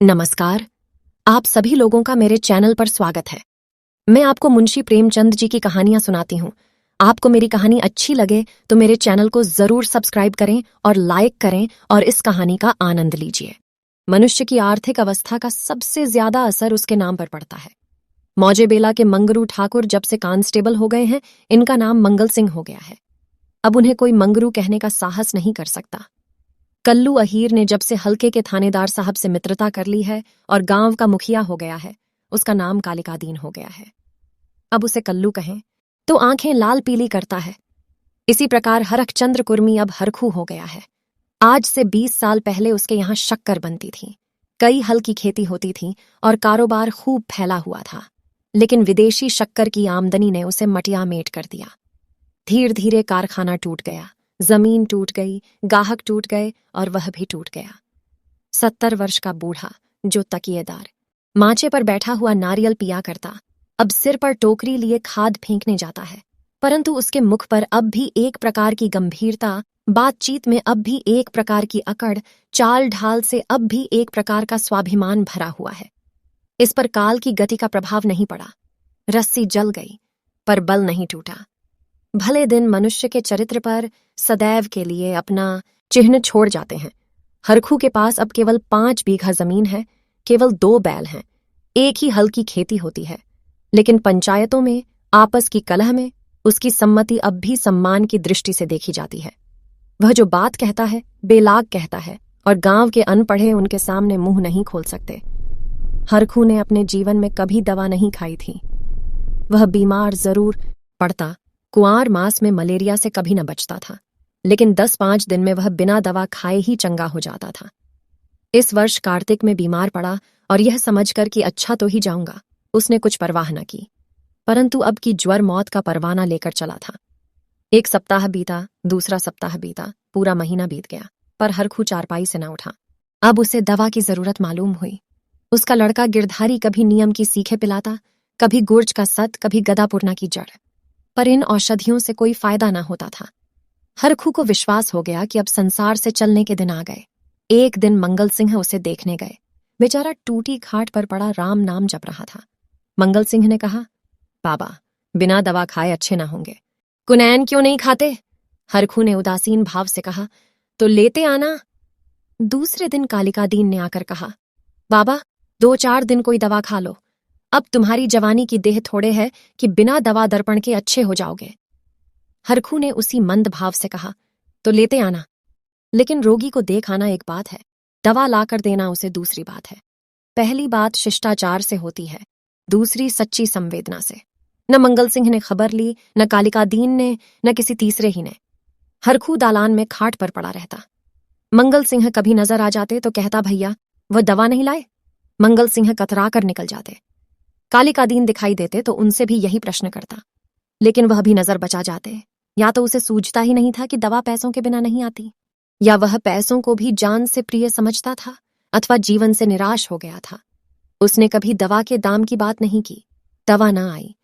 नमस्कार। आप सभी लोगों का मेरे चैनल पर स्वागत है। मैं आपको मुंशी प्रेमचंद जी की कहानियां सुनाती हूँ। आपको मेरी कहानी अच्छी लगे तो मेरे चैनल को जरूर सब्सक्राइब करें और लाइक करें और इस कहानी का आनंद लीजिए। मनुष्य की आर्थिक अवस्था का सबसे ज्यादा असर उसके नाम पर पड़ता है। मौजे बेला के मंगरू ठाकुर जब से कांस्टेबल हो गए हैं, इनका नाम मंगल सिंह हो गया है। अब उन्हें कोई मंगरू कहने का साहस नहीं कर सकता। कल्लू अहीर ने जब से हल्के के थानेदार साहब से मित्रता कर ली है और गांव का मुखिया हो गया है, उसका नाम कालिकादीन हो गया है। अब उसे कल्लू कहें तो आंखें लाल पीली करता है। इसी प्रकार हरखचंद्र कुर्मी अब हरखू हो गया है। आज से 20 साल पहले उसके यहाँ शक्कर बनती थी। कई हल की खेती होती थी और कारोबार खूब फैला हुआ था, लेकिन विदेशी शक्कर की आमदनी ने उसे मटियामेट कर दिया। धीरे धीरे कारखाना टूट गया, जमीन टूट गई, गाहक टूट गए और वह भी टूट गया। 70 वर्ष का बूढ़ा जो तकिएदार माचे पर बैठा हुआ नारियल पिया करता, अब सिर पर टोकरी लिए खाद फेंकने जाता है। परंतु उसके मुख पर अब भी एक प्रकार की गंभीरता, बातचीत में अब भी एक प्रकार की अकड़, चाल ढाल से अब भी एक प्रकार का स्वाभिमान भरा हुआ है। इस पर काल की गति का प्रभाव नहीं पड़ा। रस्सी जल गई पर बल नहीं टूटा। भले दिन मनुष्य के चरित्र पर सदैव के लिए अपना चिन्ह छोड़ जाते हैं। हरखू के पास अब केवल 5 बीघा जमीन है, केवल 2 बैल हैं, एक ही हल की खेती होती है, लेकिन पंचायतों में आपस की कलह में उसकी सम्मति अब भी सम्मान की दृष्टि से देखी जाती है। वह जो बात कहता है बेलाग कहता है और गांव के अनपढ़े उनके सामने मुंह नहीं खोल सकते। हरखू ने अपने जीवन में कभी दवा नहीं खाई थी। वह बीमार जरूर पड़ता, कुंवार मास में मलेरिया से कभी न बचता था, लेकिन 10-5 दिन में वह बिना दवा खाए ही चंगा हो जाता था। इस वर्ष कार्तिक में बीमार पड़ा और यह समझकर कि अच्छा तो ही जाऊंगा, उसने कुछ परवाह न की। परंतु अब की ज्वर मौत का परवाना लेकर चला था। 1 सप्ताह बीता, दूसरा सप्ताह बीता, पूरा महीना बीत गया, पर हरखू चारपाई से न उठा। अब उसे दवा की जरूरत मालूम हुई। उसका लड़का गिरधारी कभी नियम की सीखे पिलाता, कभी गुर्ज का सत, कभी गदापुरना की जड़, पर इन औषधियों से कोई फायदा ना होता था। हरखू को विश्वास हो गया कि अब संसार से चलने के दिन आ गए। एक दिन मंगल सिंह उसे देखने गए। बेचारा टूटी खाट पर पड़ा राम नाम जप रहा था। मंगल सिंह ने कहा, बाबा, बिना दवा खाए अच्छे ना होंगे, कुनैन क्यों नहीं खाते? हरखू ने उदासीन भाव से कहा, तो लेते आना। दूसरे दिन कालिकादीन ने आकर कहा, बाबा, 2-4 दिन कोई दवा खा लो, अब तुम्हारी जवानी की देह थोड़े है कि बिना दवा दर्पण के अच्छे हो जाओगे। हरखू ने उसी मंद भाव से कहा, तो लेते आना। लेकिन रोगी को देख आना एक बात है, दवा लाकर देना उसे दूसरी बात है। पहली बात शिष्टाचार से होती है, दूसरी सच्ची संवेदना से। न मंगल सिंह ने खबर ली, न कालिकादीन ने, न किसी तीसरे ही ने। हरखू दालान में खाट पर पड़ा रहता। मंगल सिंह कभी नजर आ जाते तो कहता, भैया वह दवा नहीं लाए? मंगल सिंह कतरा कर निकल जाते। कालिकादीन दिखाई देते तो उनसे भी यही प्रश्न करता, लेकिन वह भी नजर बचा जाते। या तो उसे सूझता ही नहीं था कि दवा पैसों के बिना नहीं आती, या वह पैसों को भी जान से प्रिय समझता था, अथवा जीवन से निराश हो गया था। उसने कभी दवा के दाम की बात नहीं की। दवा न आई,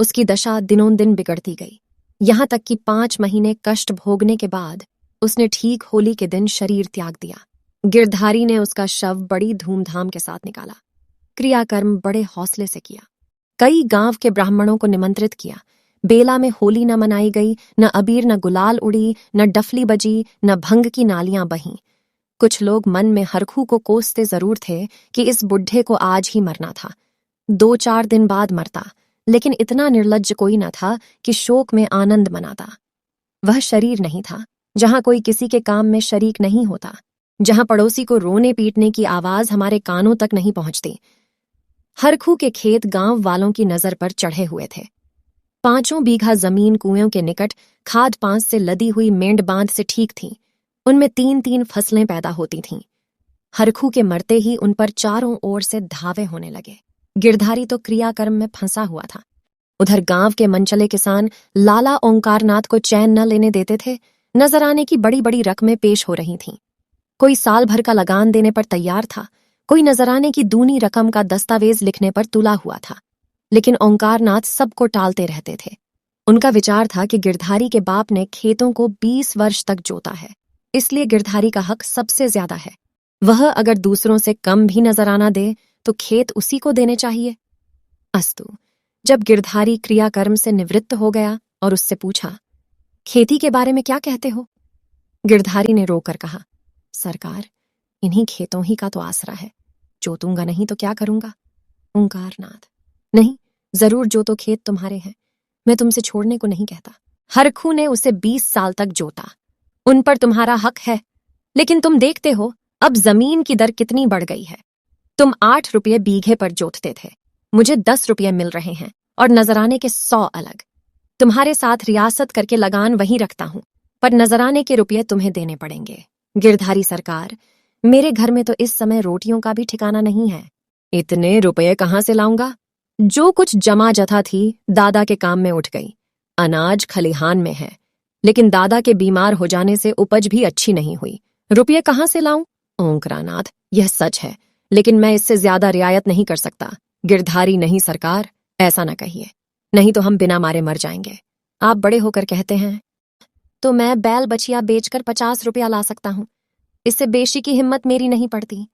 उसकी दशा दिनों दिन बिगड़ती गई, यहां तक कि 5 महीने कष्ट भोगने के बाद उसने ठीक होली के दिन शरीर त्याग दिया। गिरधारी ने उसका शव बड़ी धूमधाम के साथ निकाला। क्रियाकर्म बड़े हौसले से किया। कई गांव के ब्राह्मणों को निमंत्रित किया। बेला में होली न मनाई गई, न अबीर न गुलाल उड़ी, न डफली बजी, न भंग की नालियां बहीं। कुछ लोग मन में हरखू को कोसते जरूर थे कि इस बुढ़े को आज ही मरना था, 2-4 दिन बाद मरता, लेकिन इतना निर्लज्ज कोई न था कि शोक में आनंद मनाता। वह शरीर नहीं था जहां कोई किसी के काम में शरीक नहीं होता, जहां पड़ोसी को रोने पीटने की आवाज हमारे कानों तक नहीं पहुंचती। हरखू के खेत गांव वालों की नजर पर चढ़े हुए थे। 5 बीघा जमीन कुएं के निकट खाद पांस से लदी हुई मेंढ बांध से ठीक थी। उनमें 3-3 फसलें पैदा होती थीं। हरखू के मरते ही उन पर चारों ओर से धावे होने लगे। गिरधारी तो क्रियाकर्म में फंसा हुआ था। उधर गांव के मनचले किसान लाला ओंकारनाथ को चैन न लेने देते थे। नजर आने की बड़ी बड़ी रकमें पेश हो रही थीं। कोई साल भर का लगान देने पर तैयार था, कोई नजराने की दूनी रकम का दस्तावेज लिखने पर तुला हुआ था, लेकिन ओंकारनाथ सबको टालते रहते थे। उनका विचार था कि गिरधारी के बाप ने खेतों को 20 वर्ष तक जोता है, इसलिए गिरधारी का हक सबसे ज्यादा है। वह अगर दूसरों से कम भी नजराना दे तो खेत उसी को देने चाहिए। अस्तु। जब गिरधारी क्रियाकर्म से निवृत्त हो गया और उससे पूछा, खेती के बारे में क्या कहते हो? गिरधारी ने रोकर कहा, सरकार, इन्हीं खेतों ही का तो आसरा है। जोतूंगा नहीं तो क्या करूंगा? ओंकारनाथ, नहीं, जरूर जोतो, खेत तुम्हारे हैं, मैं तुमसे छोड़ने को नहीं कहता। हरखू ने उसे 20 साल तक जोता, उन पर तुम्हारा हक है, लेकिन तुम देखते हो अब जमीन की दर कितनी बढ़ गई है। तुम 8 रुपये बीघे पर जोतते थे, मुझे 10 रुपये मिल रहे हैं, और नजराने के 100 अलग। तुम्हारे साथ रियासत करके लगान वही रखता हूं, पर नजराने के रुपये तुम्हें देने पड़ेंगे। गिरधारी सरकार, मेरे घर में तो इस समय रोटियों का भी ठिकाना नहीं है। इतने रुपये कहाँ से लाऊंगा? जो कुछ जमा जथा थी दादा के काम में उठ गई। अनाज खलिहान में है, लेकिन दादा के बीमार हो जाने से उपज भी अच्छी नहीं हुई। रुपये कहाँ से लाऊं? ओंकरानाथ, यह सच है, लेकिन मैं इससे ज्यादा रियायत नहीं कर सकता। गिरधारी, नहीं सरकार, ऐसा न कहिए, नहीं तो हम बिना मारे मर जाएंगे। आप बड़े होकर कहते हैं तो मैं बैल बछिया बेचकर 50 रुपया ला सकता हूं, इससे बेशी की हिम्मत मेरी नहीं पड़ती।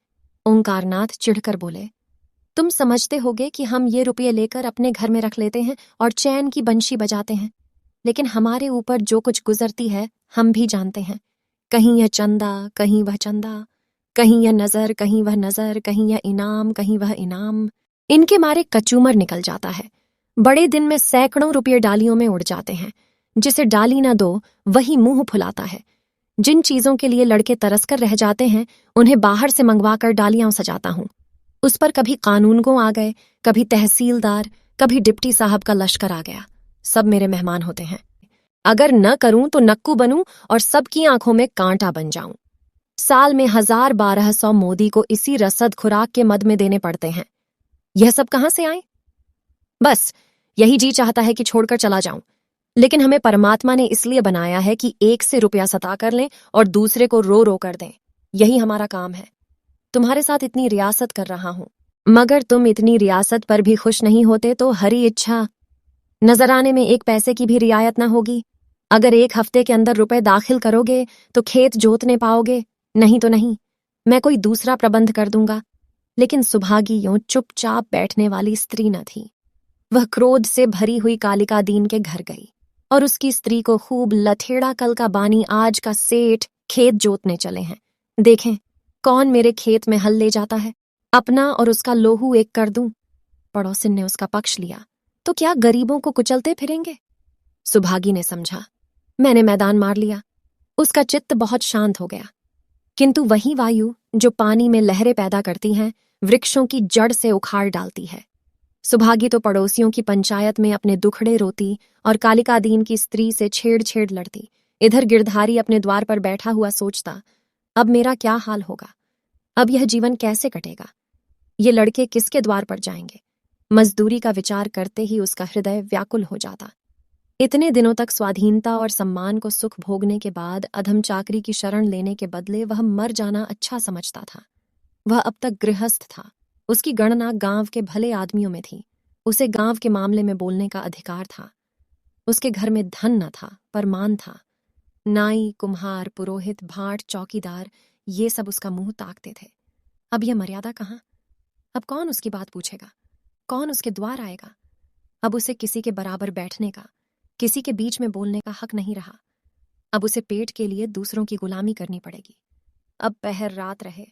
ओंकारनाथ चिढ़कर बोले, तुम समझते होगे कि हम ये रुपये लेकर अपने घर में रख लेते हैं और चैन की बंशी बजाते हैं, लेकिन हमारे ऊपर जो कुछ गुजरती है हम भी जानते हैं। कहीं यह चंदा, कहीं वह चंदा, कहीं यह नजर, कहीं वह नजर, कहीं यह इनाम, कहीं वह इनाम। इनके मारे कचूमर निकल जाता है। बड़े दिन में सैकड़ों रुपये डालियों में उड़ जाते हैं। जिसे डाली न दो वही मुंह फुलाता है। जिन चीजों के लिए लड़के तरस कर रह जाते हैं उन्हें बाहर से मंगवाकर डालियां सजाता हूं। उस पर कभी कानूनगो आ गए, कभी तहसीलदार, कभी डिप्टी साहब का लश्कर आ गया। सब मेरे मेहमान होते हैं। अगर न करूं तो नक्कू बनूं और सबकी आंखों में कांटा बन जाऊं। साल में 1000-1200 मोदी को इसी रसद खुराक के मद में देने पड़ते हैं। यह सब कहां से आए? बस यही जी चाहता है कि छोड़कर चला जाऊं, लेकिन हमें परमात्मा ने इसलिए बनाया है कि एक से रुपया सता कर लें और दूसरे को रो रो कर दें। यही हमारा काम है। तुम्हारे साथ इतनी रियासत कर रहा हूं, मगर तुम इतनी रियासत पर भी खुश नहीं होते तो हरी इच्छा नजराने में 1 पैसे की भी रियायत न होगी। अगर 1 हफ्ते के अंदर रुपए दाखिल करोगे तो खेत जोतने पाओगे, नहीं तो नहीं। मैं कोई दूसरा प्रबंध कर दूंगा। लेकिन सुभागी यूं चुपचाप बैठने वाली स्त्री न थी। वह क्रोध से भरी हुई कालिका दीन के घर गई और उसकी स्त्री को खूब लथेड़ा कल का बानी आज का सेठ खेत जोतने चले हैं। देखें कौन मेरे खेत में हल ले जाता है, अपना और उसका लोहू एक कर दूं। पड़ोसिन ने उसका पक्ष लिया तो क्या गरीबों को कुचलते फिरेंगे? सुभागी ने समझा, मैंने मैदान मार लिया। उसका चित्त बहुत शांत हो गया। किंतु वही वायु जो पानी में लहरें पैदा करती हैं वृक्षों की जड़ से उखाड़ डालती है। सुभागी तो पड़ोसियों की पंचायत में अपने दुखड़े रोती और कालिका दीन की स्त्री से छेड़ लड़ती। इधर गिरधारी अपने द्वार पर बैठा हुआ सोचता, अब मेरा क्या हाल होगा? अब यह जीवन कैसे कटेगा? ये लड़के किसके द्वार पर जाएंगे? मजदूरी का विचार करते ही उसका हृदय व्याकुल हो जाता। इतने दिनों तक स्वाधीनता और सम्मान को सुख भोगने के बाद अधम चाकरी की शरण लेने के बदले वह मर जाना अच्छा समझता था। वह अब तक गृहस्थ था। उसकी गणना गांव के भले आदमियों में थी। उसे गांव के मामले में बोलने का अधिकार था। उसके घर में धन न था पर मान था। नाई, कुम्हार, पुरोहित, भाट, चौकीदार, ये सब उसका मुंह ताकते थे। अब यह मर्यादा कहाँ? अब कौन उसकी बात पूछेगा? कौन उसके द्वार आएगा? अब उसे किसी के बराबर बैठने का, किसी के बीच में बोलने का हक नहीं रहा। अब उसे पेट के लिए दूसरों की गुलामी करनी पड़ेगी। अब पहर रात रहे,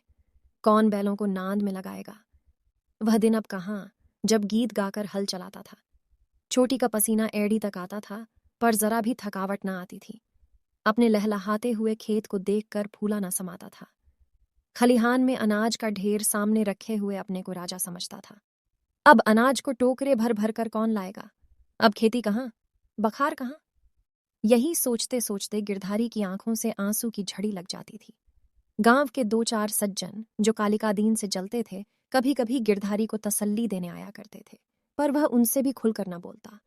कौन बैलों को नांद में लगाएगा? वह दिन अब कहाँ जब गीत गाकर हल चलाता था। छोटी का पसीना एड़ी तक आता था पर जरा भी थकावट न आती थी। अपने लहलहाते हुए खेत को देखकर फूला न समाता था। खलिहान में अनाज का ढेर सामने रखे हुए अपने को राजा समझता था। अब अनाज को टोकरे भर भर कर कौन लाएगा? अब खेती कहाँ, बखार कहाँ? यही सोचते सोचते गिरधारी की आंखों से आंसू की झड़ी लग जाती थी। गांव के 2-4 सज्जन जो कालिका दीन से जलते थे कभी कभी गिरधारी को तसल्ली देने आया करते थे, पर वह उनसे भी खुलकर न बोलता।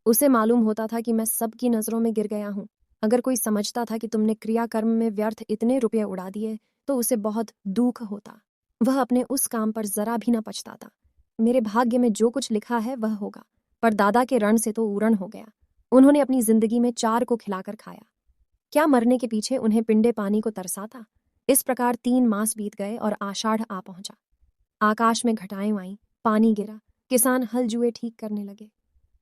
उसे मालूम होता था कि मैं सबकी नजरों में गिर गया हूं। अगर कोई समझता था कि तुमने क्रियाकर्म में व्यर्थ इतने रुपये उड़ा दिए तो उसे बहुत दुख होता। वह अपने उस काम पर जरा भी न पछताता। मेरे भाग्य में जो कुछ लिखा है वह होगा, पर दादा के रण से तो ऊरण हो गया। उन्होंने अपनी जिंदगी में 4 को खिलाकर खाया। क्या मरने के पीछे उन्हें पिंडे पानी को तरसाता? इस प्रकार 3 मास बीत गए और आषाढ़ आ पहुंचा। आकाश में घटाएं आईं, पानी गिरा, किसान हल जुए ठीक करने लगे,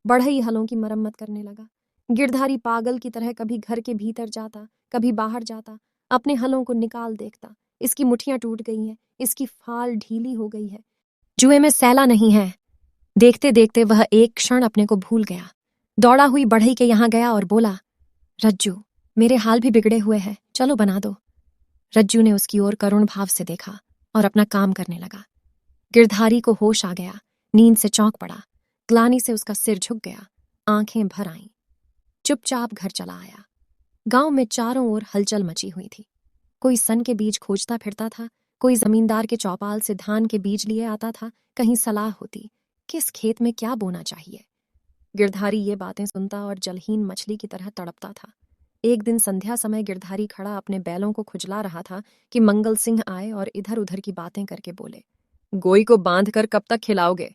बढ़ई हलों की मरम्मत करने लगा। गिरधारी पागल की तरह कभी घर के भीतर जाता, कभी बाहर जाता, अपने हलों को निकाल देखता। इसकी मुठियां टूट गई हैं, इसकी फाल ढीली हो गई है, जुए में सैला नहीं है। देखते देखते वह एक क्षण अपने को भूल गया। दौड़ा हुई बढ़ई के यहां गया और बोला, रज्जू, मेरे हाल भी बिगड़े हुए हैं, चलो बना दो। रज्जू ने उसकी ओर करुण भाव से देखा और अपना काम करने लगा। गिरधारी को होश आ गया, नींद से चौंक पड़ा, ग्लानि से उसका सिर झुक गया, आंखें भर आईं। चुपचाप घर चला आया। गांव में चारों ओर हलचल मची हुई थी। कोई सन के बीज खोजता फिरता था, कोई जमींदार के चौपाल से धान के बीज लिए आता था। कहीं सलाह होती, किस खेत में क्या बोना चाहिए। गिरधारी ये बातें सुनता और जलहीन मछली की तरह तड़पता था। एक दिन संध्या समय गिरधारी खड़ा अपने बैलों को खुजला रहा था कि मंगल सिंह आए और इधर उधर की बातें करके बोले, गोई को बांध कर कब तक खिलाओगे,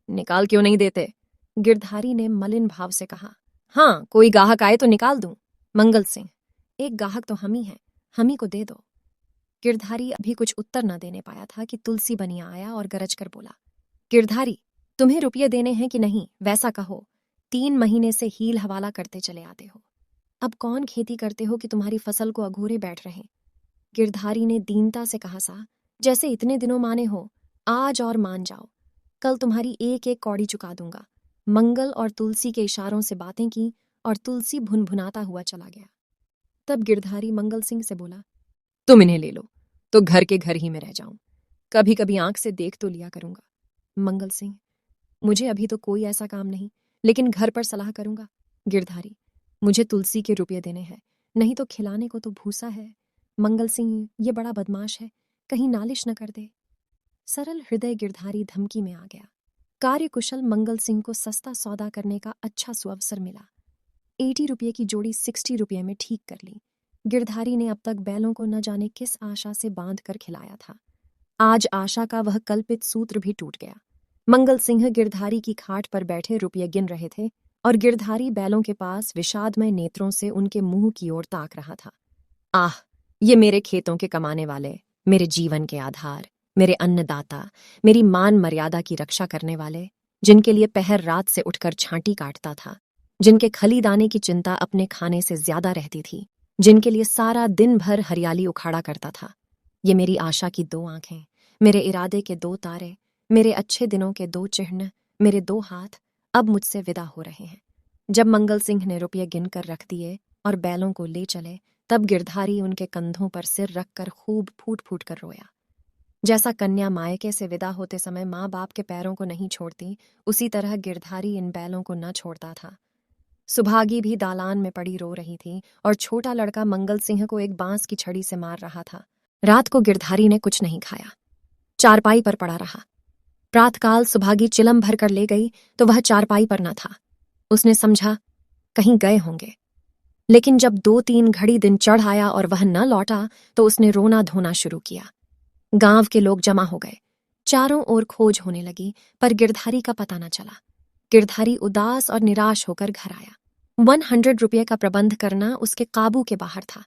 निकाल क्यों नहीं देते। गिरधारी ने मलिन भाव से कहा, हाँ, कोई गाहक आए तो निकाल दूं। मंगल सिंह, एक गाहक तो हम ही हैं, हम ही को दे दो। गिरधारी अभी कुछ उत्तर न देने पाया था कि तुलसी बनिया आया और गरज कर बोला, गिरधारी, तुम्हें रुपये देने हैं कि नहीं, वैसा कहो। 3 महीने से हील हवाला करते चले आते हो, अब कौन खेती करते हो कि तुम्हारी फसल को अघोरे बैठ रहे। गिरधारी ने दीनता से कहा, सा जैसे इतने दिनों माने हो, आज और मान जाओ, कल तुम्हारी एक एक कौड़ी चुका दूंगा। मंगल और तुलसी के इशारों से बातें की और तुलसी भुनभुनाता हुआ चला गया। तब गिरधारी मंगल सिंह से बोला, तुम इन्हें ले लो तो घर के घर ही में रह जाऊं, कभी कभी आंख से देख तो लिया करूंगा। मंगल सिंह, मुझे अभी तो कोई ऐसा काम नहीं, लेकिन घर पर सलाह करूंगा। गिरधारी, मुझे तुलसी के रुपये देने हैं, नहीं तो खिलाने को तो भूसा है। मंगल सिंह, ये बड़ा बदमाश है, कहीं नालिश न कर दे। सरल हृदय गिरधारी धमकी में आ गया। कार्यकुशल मंगल सिंह को सस्ता सौदा करने का अच्छा सुअवसर मिला। 80 रुपये की जोड़ी 60 रुपये में ठीक कर ली। गिरधारी ने अब तक बैलों को न जाने किस आशा से बांध कर खिलाया था। आज आशा का वह कल्पित सूत्र भी टूट गया। मंगल सिंह गिरधारी की खाट पर बैठे रुपये गिन रहे थे और गिरधारी बैलों के पास विषादमय नेत्रों से उनके मुंह की ओर ताक रहा था। आह, ये मेरे खेतों के कमाने वाले, मेरे जीवन के आधार, मेरे अन्नदाता, मेरी मान मर्यादा की रक्षा करने वाले, जिनके लिए पहर रात से उठकर छांटी काटता था, जिनके खली दाने की चिंता अपने खाने से ज्यादा रहती थी, जिनके लिए सारा दिन भर हरियाली उखाड़ा करता था। ये मेरी आशा की 2 आंखें, मेरे इरादे के 2 तारे, मेरे अच्छे दिनों के 2 चिन्ह, मेरे 2 हाथ अब मुझसे विदा हो रहे हैं। जब मंगल सिंह ने रुपये गिनकर रख दिए और बैलों को ले चले, तब गिरधारी उनके कंधों पर सिर रखकर खूब फूट फूट कर रोया। जैसा कन्या मायके से विदा होते समय माँ बाप के पैरों को नहीं छोड़ती, उसी तरह गिरधारी इन बैलों को न छोड़ता था। सुभागी भी दालान में पड़ी रो रही थी और छोटा लड़का मंगल सिंह को एक बांस की छड़ी से मार रहा था। रात को गिरधारी ने कुछ नहीं खाया, चारपाई पर पड़ा रहा। प्रातकाल सुभागी चिलम भर कर ले गई तो वह चारपाई पर न था। उसने समझा कहीं गए होंगे, लेकिन जब 2-3 घड़ी दिन चढ़ आया और वह न लौटा तो उसने रोना धोना शुरू किया। गांव के लोग जमा हो गए, चारों ओर खोज होने लगी, पर गिरधारी का पता न चला। गिरधारी उदास और निराश होकर घर आया। 100 रुपये का प्रबंध करना उसके काबू के बाहर था।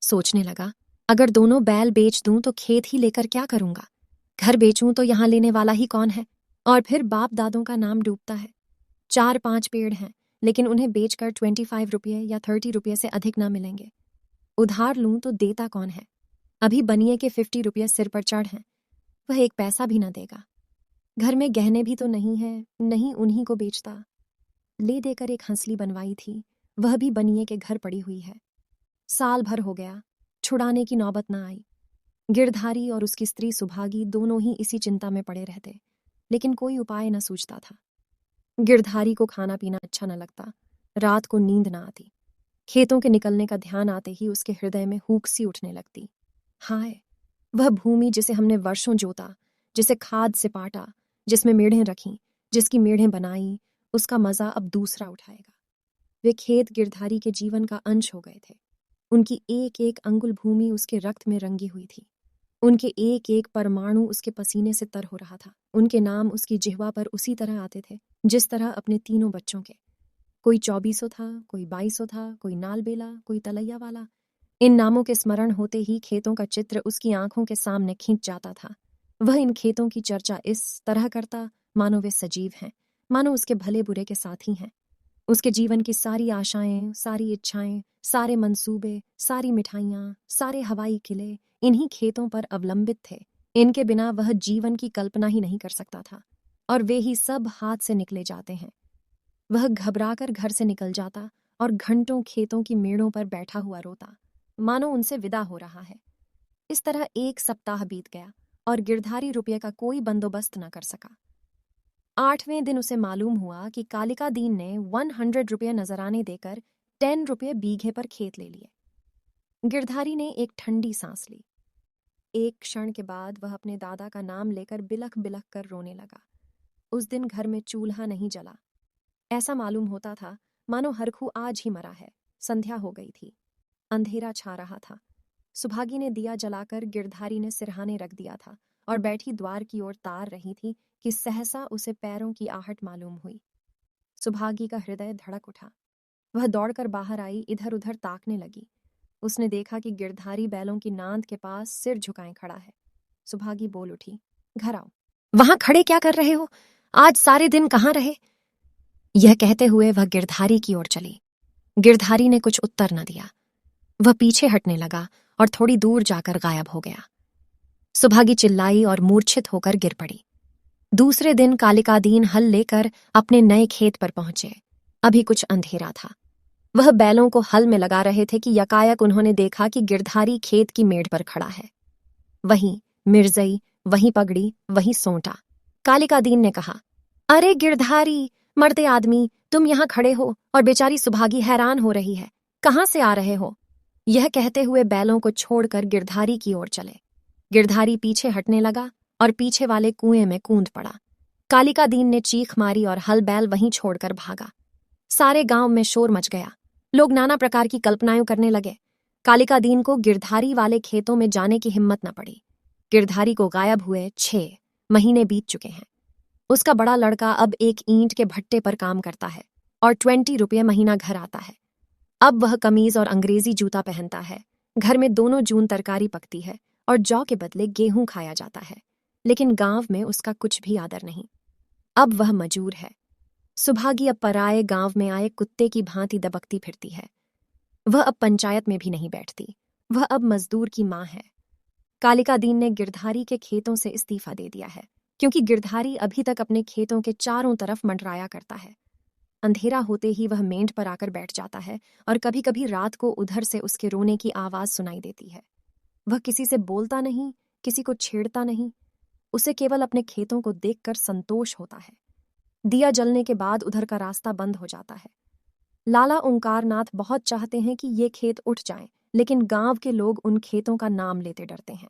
सोचने लगा, अगर दोनों बैल बेच दूं तो खेत ही लेकर क्या करूंगा, घर बेचूं तो यहां लेने वाला ही कौन है, और फिर बाप दादों का नाम डूबता है। 4-5 पेड़ हैं, लेकिन उन्हें बेचकर 25 रुपये या 30 रुपये से अधिक ना मिलेंगे। उधार लूं तो देता कौन है, अभी बनिए के 50 रुपये सिर पर चढ़ हैं, वह 1 पैसा भी ना देगा। घर में गहने भी तो नहीं है, नहीं उन्हीं को बेचता। ले देकर एक हंसली बनवाई थी, वह भी बनिए के घर पड़ी हुई है। साल भर हो गया, छुड़ाने की नौबत ना आई। गिरधारी और उसकी स्त्री सुभागी दोनों ही इसी चिंता में पड़े रहते, लेकिन कोई उपाय न सूझता था। गिरधारी को खाना पीना अच्छा न लगता, रात को नींद न आती। खेतों के निकलने का ध्यान आते ही उसके हृदय में हूक सी उठने लगती। हाय, वह भूमि जिसे हमने वर्षों जोता, जिसे खाद से पाटा, जिसमें मेढ़ें रखीं, जिसकी मेढ़ें बनाई, उसका मजा अब दूसरा उठाएगा। वे खेत गिरधारी के जीवन का अंश हो गए थे। उनकी एक एक अंगुल भूमि उसके रक्त में रंगी हुई थी। उनके एक एक परमाणु उसके पसीने से तर हो रहा था। उनके नाम उसकी जिह्वा पर उसी तरह आते थे जिस तरह अपने तीनों बच्चों के। कोई 2400 था, कोई 2200 था, कोई नालबेला, कोई तलैया वाला, इन नामों के स्मरण होते ही खेतों का चित्र उसकी आंखों के सामने खींच जाता था। वह इन खेतों की चर्चा इस तरह करता मानो वे सजीव हैं, मानो उसके भले बुरे के साथी हैं। उसके जीवन की सारी आशाएं, सारी इच्छाएं, सारे मंसूबे, सारी मिठाइयां, सारे हवाई किले इन्हीं खेतों पर अवलंबित थे। इनके बिना वह जीवन की कल्पना ही नहीं कर सकता था, और वे ही सब हाथ से निकले जाते हैं। वह घबराकर घर से निकल जाता और घंटों खेतों की मेड़ों पर बैठा हुआ रोता, मानो उनसे विदा हो रहा है। इस तरह 1 सप्ताह बीत गया और गिरधारी रुपये का कोई बंदोबस्त न कर सका। 8वें दिन उसे मालूम हुआ कि कालिका दीन ने 100 रुपये नजराने देकर 10 रुपये बीघे पर खेत ले लिए। गिरधारी ने एक ठंडी सांस ली। एक क्षण के बाद वह अपने दादा का नाम लेकर बिलख बिलख कर रोने लगा। उस दिन घर में चूल्हा नहीं जला। ऐसा मालूम होता था मानो हरखू आज ही मरा है। संध्या हो गई थी, अंधेरा छा रहा था। सुभागी ने दिया जलाकर गिरधारी ने सिरहाने रख दिया था और बैठी द्वार की ओर तार रही थी कि सहसा उसे पैरों की आहट मालूम हुई। सुभागी का हृदय धड़क उठा। वह दौड़कर बाहर आई, इधर उधर ताकने लगी। उसने देखा कि गिरधारी बैलों की नांद के पास सिर झुकाए खड़ा है। सुभागी बोल उठी, घर आओ। वहां खड़े क्या कर रहे हो? आज सारे दिन कहाँ रहे? यह कहते हुए वह गिरधारी की ओर चली। गिरधारी ने कुछ उत्तर न दिया। वह पीछे हटने लगा और थोड़ी दूर जाकर गायब हो गया। सुभागी चिल्लाई और मूर्छित होकर गिर पड़ी। दूसरे दिन कालिकादीन हल लेकर अपने नए खेत पर पहुंचे। अभी कुछ अंधेरा था। वह बैलों को हल में लगा रहे थे कि यकायक उन्होंने देखा कि गिरधारी खेत की मेड़ पर खड़ा है। वहीं मिर्जई, वहीं पगड़ी, वहीं सोंटा। कालिकादीन ने कहा, अरे गिरधारी, मरते आदमी, तुम यहां खड़े हो और बेचारी सुभागी हैरान हो रही है। कहां से आ रहे हो? यह कहते हुए बैलों को छोड़कर गिरधारी की ओर चले। गिरधारी पीछे हटने लगा और पीछे वाले कुएं में कूद पड़ा। कालिकादीन ने चीख मारी और हल बैल वहीं छोड़कर भागा। सारे गांव में शोर मच गया। लोग नाना प्रकार की कल्पनाएं करने लगे। कालिकादीन को गिरधारी वाले खेतों में जाने की हिम्मत न पड़ी। गिरधारी को गायब हुए 6 महीने बीत चुके हैं। उसका बड़ा लड़का अब एक ईंट के भट्टे पर काम करता है और 20 रुपये महीना घर आता है। अब वह कमीज और अंग्रेजी जूता पहनता है। घर में दोनों जून तरकारी पकती है और जौ के बदले गेहूं खाया जाता है। लेकिन गांव में उसका कुछ भी आदर नहीं। अब वह मजूर है। सुभागी अब पराए गांव में आए कुत्ते की भांति दबकती फिरती है। वह अब पंचायत में भी नहीं बैठती। वह अब मजदूर की मां है। कालिकादीन ने गिरधारी के खेतों से इस्तीफा दे दिया है, क्योंकि गिरधारी अभी तक अपने खेतों के चारों तरफ मंडराया करता है। अंधेरा होते ही वह मेंढ पर आकर बैठ जाता है और कभी कभी रात को उधर से उसके रोने की आवाज सुनाई देती है। वह किसी से बोलता नहीं, किसी को छेड़ता नहीं। उसे केवल अपने खेतों को देखकर संतोष होता है। दिया जलने के बाद उधर का रास्ता बंद हो जाता है। लाला ओंकारनाथ बहुत चाहते हैं कि ये खेत उठ जाएं, लेकिन गांव के लोग उन खेतों का नाम लेते डरते हैं।